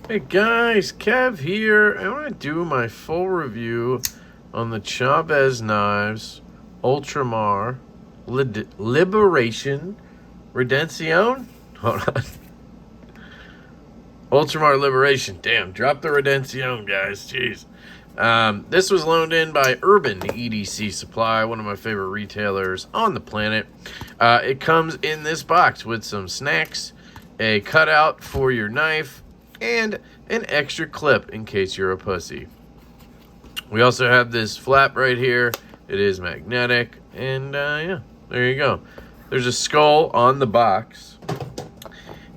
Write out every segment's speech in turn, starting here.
Hey guys, Kev here. I want to do my full review on the Chaves Knives Ultramar Liberation Redemption. Hold on. Ultramar Liberation. Damn, drop the Redemption, guys. Jeez. This was loaned in by EDC Supply, one of my favorite retailers on the planet. It comes in this box with some snacks, a cutout for your knife, and an extra clip in case you're a pussy. We also have this flap right here. It is magnetic, and yeah, there you go. There's a skull on the box,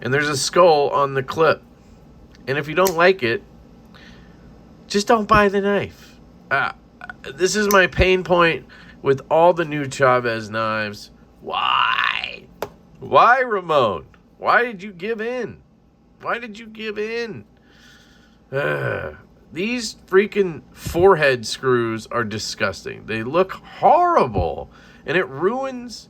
and there's a skull on the clip. And if you don't like it, just don't buy the knife. This is my pain point with all the new Chaves knives. Why? Why, Ramon? Why did you give in? Why did you give in? These freaking forehead screws are disgusting. They look horrible. And it ruins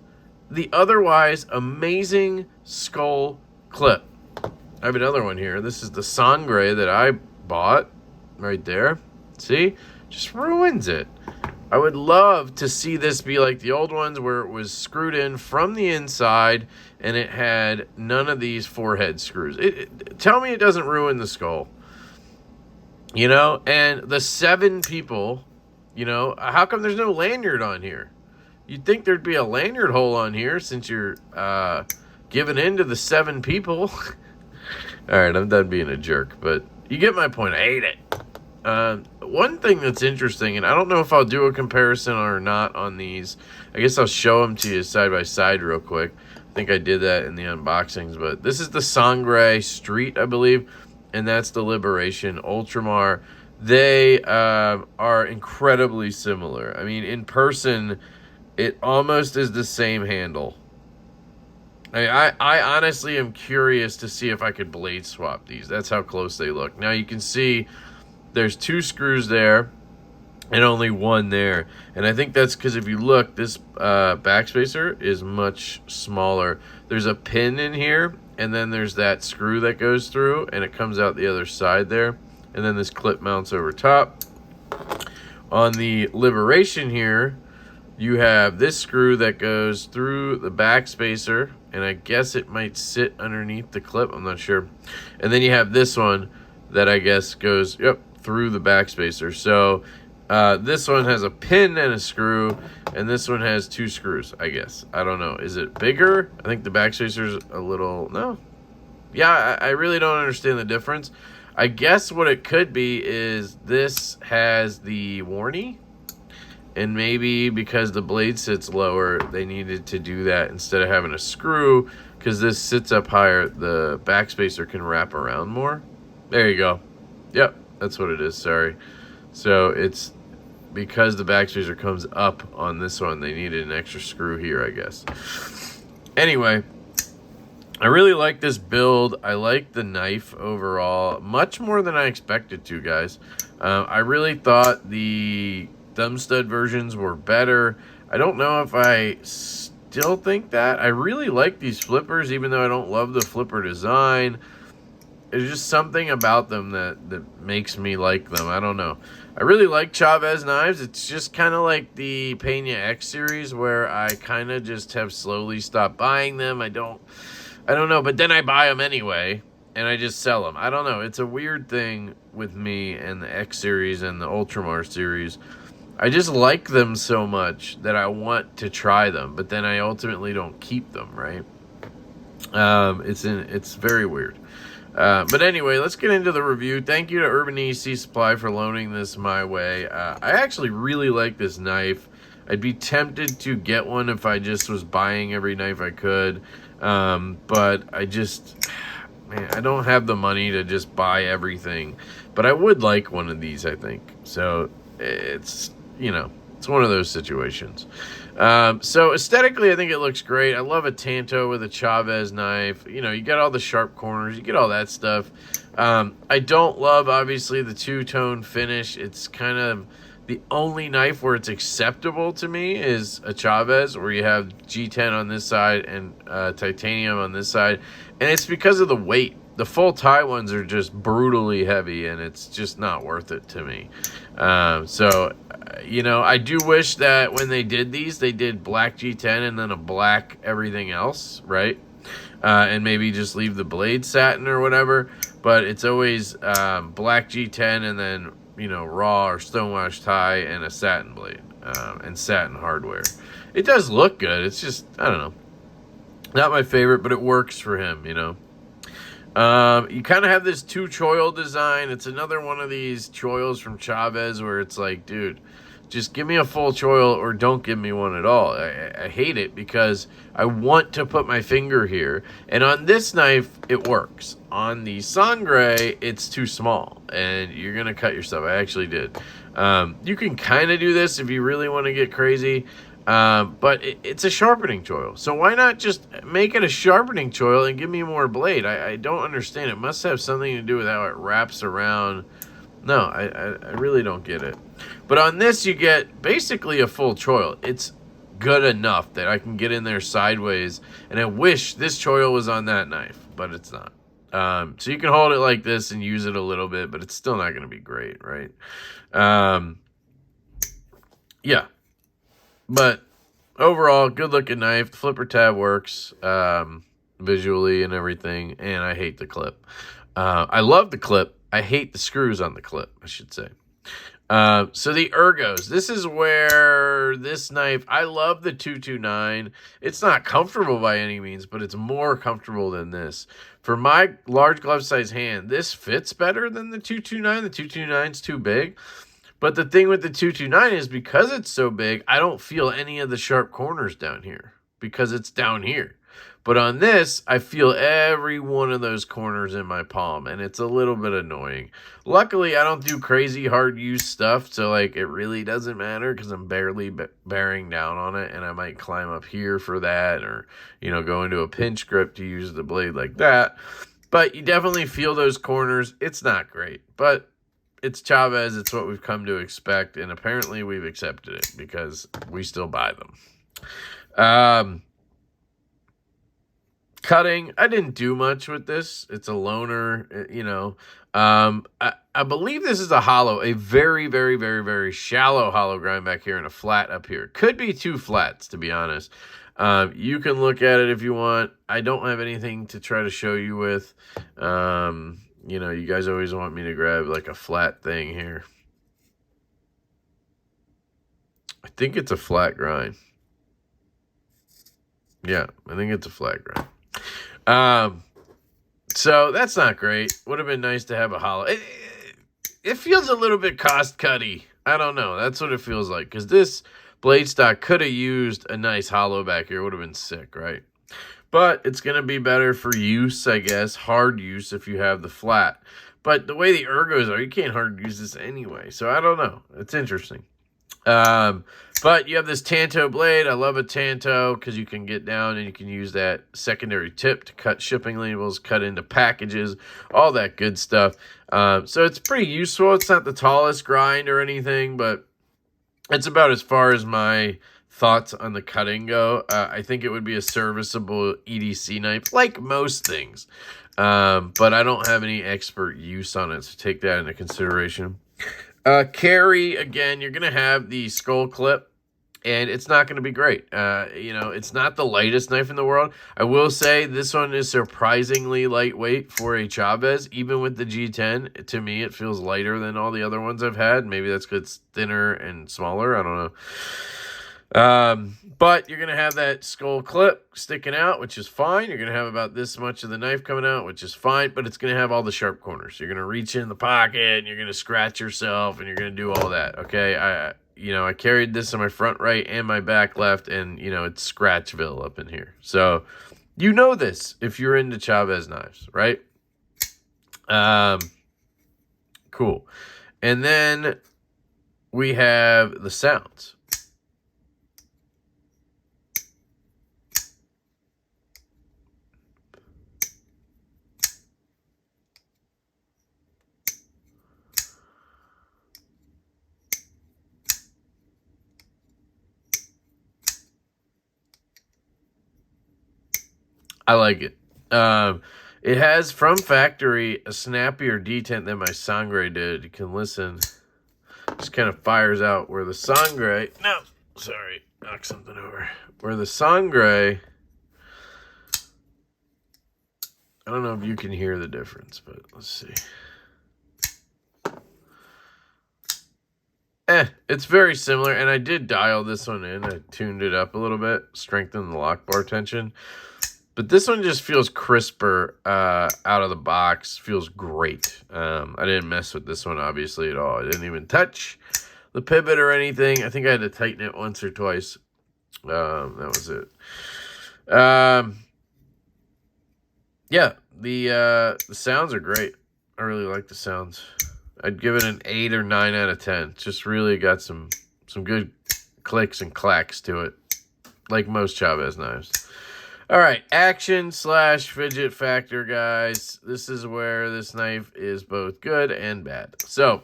the otherwise amazing skull clip. I have another one here. This is the Sangre that I bought right there. See? Just ruins it. I would love to see this be like the old ones where it was screwed in from the inside and it had none of these forehead screws. Tell me it doesn't ruin the skull. You know, and the 7 people, you know, how come there's no lanyard on here? You'd think there'd be a lanyard hole on here since you're giving in to the 7 people. All right, I'm done being a jerk, but you get my point. I hate it. One thing that's interesting, and I don't know if I'll do a comparison or not on these. I guess I'll show them to you side by side real quick. I think I did that in the unboxings, but this is the Sangre Street, I believe, and that's the Liberation Ultramar. They are incredibly similar. I mean, in person, it almost is the same handle. I honestly am curious to see if I could blade swap these. That's how close they look. Now you can see there's 2 screws there and only 1 there. And I think that's because if you look, this backspacer is much smaller. There's a pin in here, and then there's that screw that goes through, and it comes out the other side there. And then this clip mounts over top. On the Liberation here, you have this screw that goes through the backspacer, and I guess it might sit underneath the clip. I'm not sure. And then you have this one that I guess goes through the backspacer. So this one has a pin and a screw, and this one has 2 screws, I guess. I don't know. Is it bigger? I think the backspacer's a little... No. Yeah, I really don't understand the difference. I guess what it could be is this has the warning, and maybe because the blade sits lower, they needed to do that instead of having a screw, because this sits up higher, the backspacer can wrap around more. There you go. Yep, that's what it is, sorry. So it's because the backspacer comes up on this one, they needed an extra screw here, I guess. Anyway, I really like this build. I like the knife overall, much more than I expected to, guys. I really thought the thumb stud versions were better. I don't know if I still think that. I really like these flippers, even though I don't love the flipper design. There's just something about them that makes me like them. I don't know. I really like Chaves knives. It's just kind of like the Peña X series where I kind of just have slowly stopped buying them. I don't know, but then I buy them anyway, and I just sell them. I don't know. It's a weird thing with me and the X series and the Ultramar series. I just like them so much that I want to try them, but then I ultimately don't keep them, right? It's very weird. But anyway, let's get into the review. Thank you to EDC Supply for loaning this my way. I actually really like this knife. I'd be tempted to get one if I just was buying every knife I could. But I just, man, I don't have the money to just buy everything. But I would like one of these, I think. So it's, you know, it's one of those situations. So aesthetically, I think it looks great. I love a Tanto with a Chaves knife. You know, you got all the sharp corners. You get all that stuff. I don't love, obviously, the 2-tone finish. It's kind of the only knife where it's acceptable to me is a Chaves, where you have G10 on this side and titanium on this side. And it's because of the weight. The full tie ones are just brutally heavy, and it's just not worth it to me. You know, I do wish that when they did these, they did black G10 and then a black everything else, right? And maybe just leave the blade satin or whatever. But it's always black G10 and then, you know, raw or stonewash tie and a satin blade and satin hardware. It does look good. It's just, I don't know. Not my favorite, but it works for him, you know. You kind of have this two Choil design. It's another one of these Choils from Chaves where it's like, dude, just give me a full Choil or don't give me one at all. I hate it because I want to put my finger here. And on this knife, it works. On the Sangre, it's too small and you're going to cut yourself. I actually did. You can kind of do this if you really want to get crazy. But it's a sharpening choil. So why not just make it a sharpening choil and give me more blade? I don't understand. It must have something to do with how it wraps around. No, I really don't get it. But on this, you get basically a full choil. It's good enough that I can get in there sideways. And I wish this choil was on that knife, but it's not. So you can hold it like this and use it a little bit, but it's still not going to be great, right? Yeah. But overall, good looking knife. The flipper tab works visually and everything, and I hate the clip. I love the clip. I hate the screws on the clip, I should say. So the ergos. This is where this knife, I love the 229. It's not comfortable by any means, but it's more comfortable than this. For my large glove size hand, this fits better than the 229. The 229 is too big. But the thing with the 229 is because it's so big, I don't feel any of the sharp corners down here because it's down here. But on this, I feel every one of those corners in my palm, and it's a little bit annoying. Luckily, I don't do crazy hard use stuff, so like it really doesn't matter because I'm barely bearing down on it, and I might climb up here for that or, you know, go into a pinch grip to use the blade like that. But you definitely feel those corners. It's not great, but it's Chaves. It's what we've come to expect, and apparently we've accepted it because we still buy them. Cutting, I didn't do much with this. It's a loner, you know. I believe this is a hollow, a very, very, very, very shallow hollow grind back here and a flat up here. Could be two flats, to be honest. You can look at it if you want. I don't have anything to try to show you with. You know, you guys always want me to grab like a flat thing here. I think it's a flat grind. Yeah, I think it's a flat grind. So that's not great. Would have been nice to have a hollow. It feels a little bit cost-cutty. I don't know. That's what it feels like. Because this blade stock could have used a nice hollow back here. Would have been sick, right? But it's going to be better for use, I guess. Hard use if you have the flat. But the way the ergos are, you can't hard use this anyway. So I don't know. It's interesting. But you have this Tanto blade. I love a Tanto because you can get down and you can use that secondary tip to cut shipping labels, cut into packages, all that good stuff. So it's pretty useful. It's not the tallest grind or anything, but it's about as far as my thoughts on the cutting go. I think it would be a serviceable EDC knife, like most things. But I don't have any expert use on it, so take that into consideration. Carry, again, you're going to have the skull clip, and it's not going to be great. You know, it's not the lightest knife in the world. I will say this one is surprisingly lightweight for a Chaves, even with the G10. To me, it feels lighter than all the other ones I've had. Maybe that's because it's thinner and smaller. I don't know. But you're going to have that skull clip sticking out, which is fine. You're going to have about this much of the knife coming out, which is fine, but it's going to have all the sharp corners. You're going to reach in the pocket and you're going to scratch yourself and you're going to do all that. Okay. I carried this in my front right and my back left, and you know, it's Scratchville up in here. So you know this if you're into Chaves knives, right? Cool. And then we have the sounds. I like it. It has, from factory, a snappier detent than my Sangre did. You can listen. Just kind of fires out where the Sangre... No, sorry. Knock something over. Where the Sangre... I don't know if you can hear the difference, but let's see. It's very similar, and I did dial this one in. I tuned it up a little bit, strengthened the lock bar tension. But this one just feels crisper out of the box. Feels great. I didn't mess with this one, obviously, at all. I didn't even touch the pivot or anything. I think I had to tighten it once or twice. That was it. Yeah, the sounds are great. I really like the sounds. I'd give it an 8 or 9 out of 10. Just really got some good clicks and clacks to it, like most Chaves knives. All right, action / fidget factor, guys. This is where this knife is both good and bad. So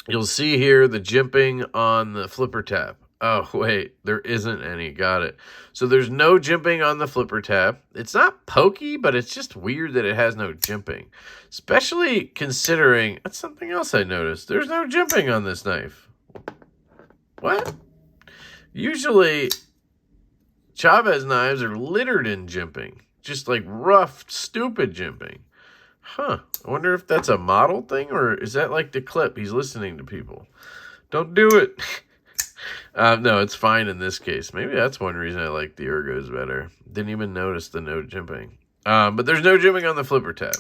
you'll see here the jimping on the flipper tab. Oh, wait, there isn't any. Got it. So there's no jimping on the flipper tab. It's not pokey, but it's just weird that it has no jimping. Especially considering, that's something else I noticed. There's no jimping on this knife. What? Usually, Chaves knives are littered in jimping. Just like rough, stupid jimping. Huh. I wonder if that's a model thing, or is that like the clip? He's listening to people. Don't do it. No, it's fine in this case. Maybe that's one reason I like the Ergos better. Didn't even notice the no jimping. But there's no jimping on the flipper tab.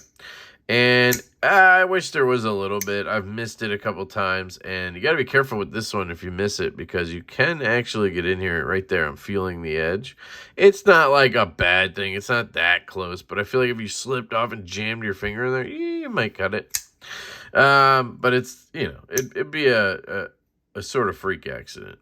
And I wish there was a little bit. I've missed it a couple times. And you got to be careful with this one if you miss it, because you can actually get in here right there. I'm feeling the edge. It's not like a bad thing. It's not that close. But I feel like if you slipped off and jammed your finger in there, you might cut it. But it's, you know, it'd be a sort of freak accident.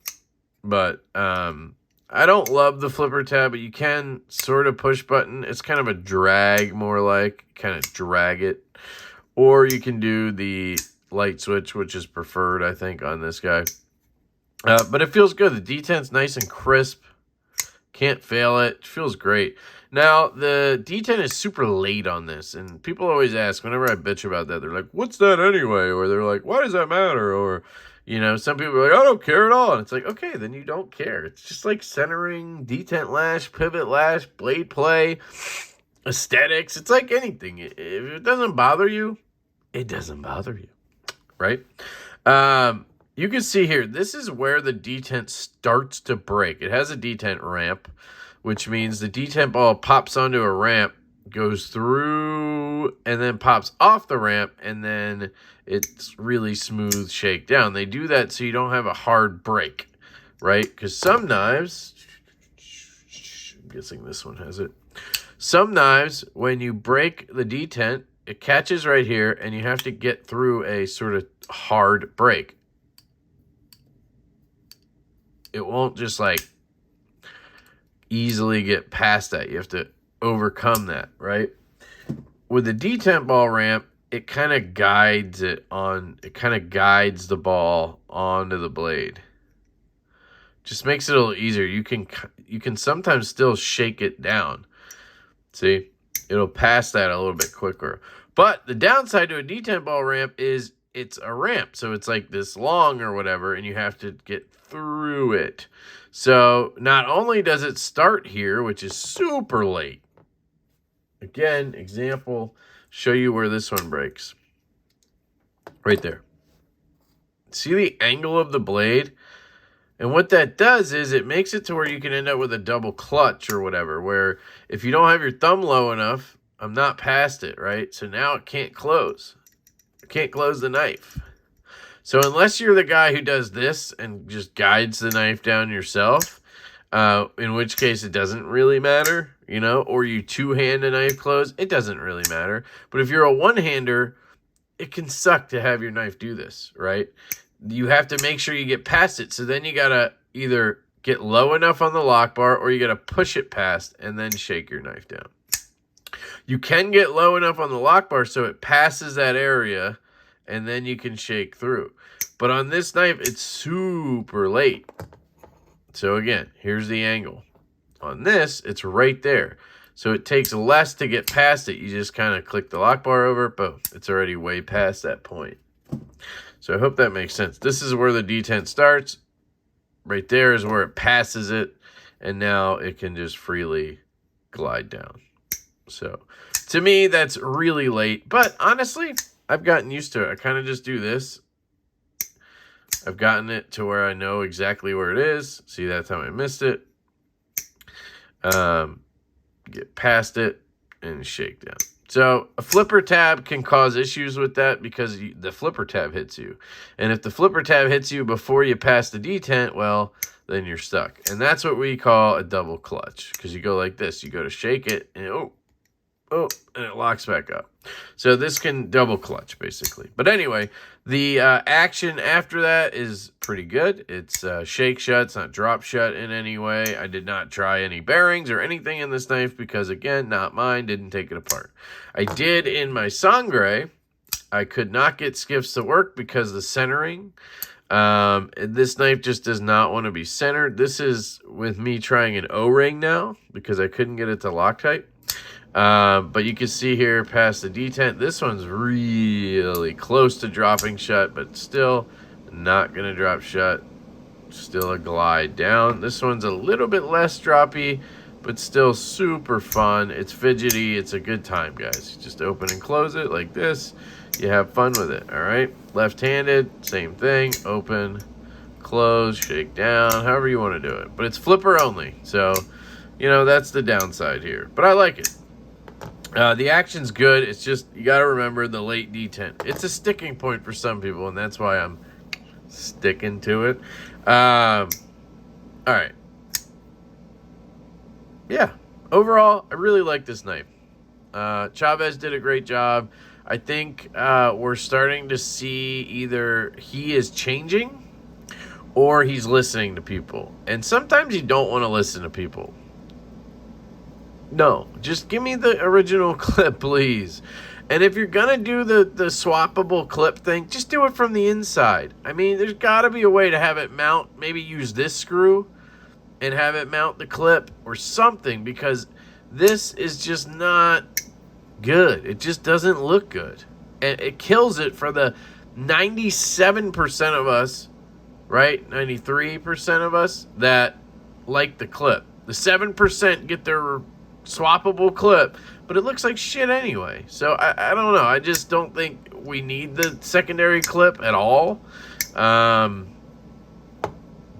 But I don't love the flipper tab, but you can sort of push button. It's kind of a drag, more like, kind of drag it. Or you can do the light switch, which is preferred, I think, on this guy. But it feels good. The detent's nice and crisp. Can't fail it. It feels great. Now, the detent is super late on this, and people always ask, whenever I bitch about that, they're like, what's that anyway? Or they're like, why does that matter? Or, you know, some people are like, I don't care at all. And it's like, okay, then you don't care. It's just like centering, detent lash, pivot lash, blade play, aesthetics. It's like anything. If it doesn't bother you, it doesn't bother you, right? You can see here, this is where the detent starts to break. It has a detent ramp, which means the detent ball pops onto a ramp, goes through, and then pops off the ramp, and then it's really smooth shakedown. They do that so you don't have a hard break, right? Because some knives, I'm guessing this one has it. Some knives, when you break the detent, it catches right here, and you have to get through a sort of hard break. It won't just like easily get past that. You have to overcome that, right? With the detent ball ramp, it kind of guides it on, it kind of guides the ball onto the blade. Just makes it a little easier. You can sometimes still shake it down. See? It'll pass that a little bit quicker. But the downside to a detent ball ramp is it's a ramp. So it's like this long or whatever, and you have to get through it. So not only does it start here, which is super late. Again, example, show you where this one breaks. Right there. See the angle of the blade? And what that does is it makes it to where you can end up with a double clutch or whatever, where if you don't have your thumb low enough, I'm not past it, right? So now it can't close. It can't close the knife. So unless you're the guy who does this and just guides the knife down yourself, in which case it doesn't really matter, you know, or you two-hand a knife close, it doesn't really matter. But if you're a one-hander, it can suck to have your knife do this, right? You have to make sure you get past it. So then you got to either get low enough on the lock bar or you got to push it past and then shake your knife down. You can get low enough on the lock bar so it passes that area and then you can shake through. But on this knife, it's super late. So again, here's the angle. On this, it's right there. So it takes less to get past it. You just kind of click the lock bar over, boom, it's already way past that point. So I hope that makes sense. This is where the detent starts. Right there is where it passes it, and now it can just freely glide down. So to me, that's really late, but honestly, I've gotten used to it. I kind of just do this. I've gotten it to where I know exactly where it is. See, that time I missed it. Get past it and shake down. So a flipper tab can cause issues with that because the flipper tab hits you. And if the flipper tab hits you before you pass the detent, well, then you're stuck. And that's what we call a double clutch, because you go like this. You go to shake it, and and it locks back up. So this can double clutch, basically. But anyway, the action after that is pretty good. It's shake shut. It's not drop shut in any way. I did not try any bearings or anything in this knife because, again, not mine. Didn't take it apart. I did in my Sangre. I could not get skiffs to work because the centering. This knife just does not want to be centered. This is with me trying an O-ring now because I couldn't get it to Loctite. But you can see here past the detent, this one's really close to dropping shut, but still not going to drop shut. Still a glide down. This one's a little bit less droppy, but still super fun. It's fidgety. It's a good time, guys. You just open and close it like this. You have fun with it, all right? Left-handed, same thing. Open, close, shake down, however you want to do it. But it's flipper only, so, you know, that's the downside here. But I like it. The action's good. It's just, you got to remember the late detent. It's a sticking point for some people, and that's why I'm sticking to it. All right. Yeah. Overall, I really like this knife. Chaves did a great job. I think we're starting to see either he is changing or he's listening to people. And sometimes you don't want to listen to people. No, just give me the original clip, please. And if you're going to do the swappable clip thing, just do it from the inside. I mean, there's got to be a way to have it mount, maybe use this screw and have it mount the clip or something, because this is just not good. It just doesn't look good. And it kills it for the 97% of us, right? 93% of us that like the clip. The 7% get their swappable clip, but it looks like shit anyway. So I don't know. I just don't think we need the secondary clip at all.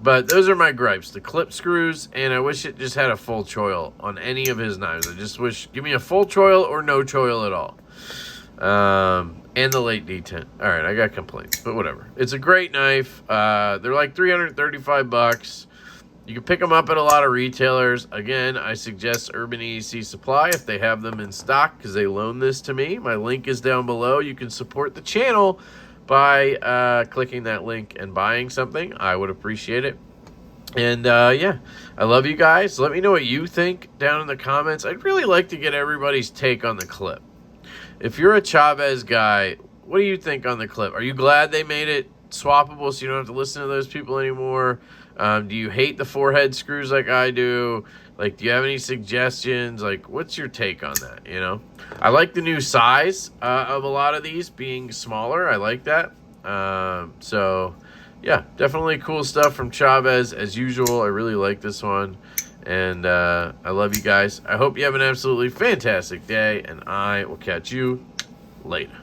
But those are my gripes. The clip screws, and I wish it just had a full choil on any of his knives. I just wish, give me a full choil or no choil at all. And the late detent. All right, I got complaints, but whatever. It's a great knife. They're like $335. You can pick them up at a lot of retailers. Again, I suggest LeftyEDC Supply if they have them in stock, because they loan this to me. My link is down below. You can support the channel by clicking that link and buying something. I would appreciate it. And yeah, I love you guys. Let me know what you think down in the comments. I'd really like to get everybody's take on the clip. If you're a Chaves guy, what do you think on the clip? Are you glad they made it swappable so you don't have to listen to those people anymore? Do you hate the forehead screws like I do? Like, do you have any suggestions? Like, what's your take on that, you know? I like the new size of a lot of these being smaller. I like that. So, yeah, definitely cool stuff from Chaves as usual. I really like this one. And I love you guys. I hope you have an absolutely fantastic day, and I will catch you later.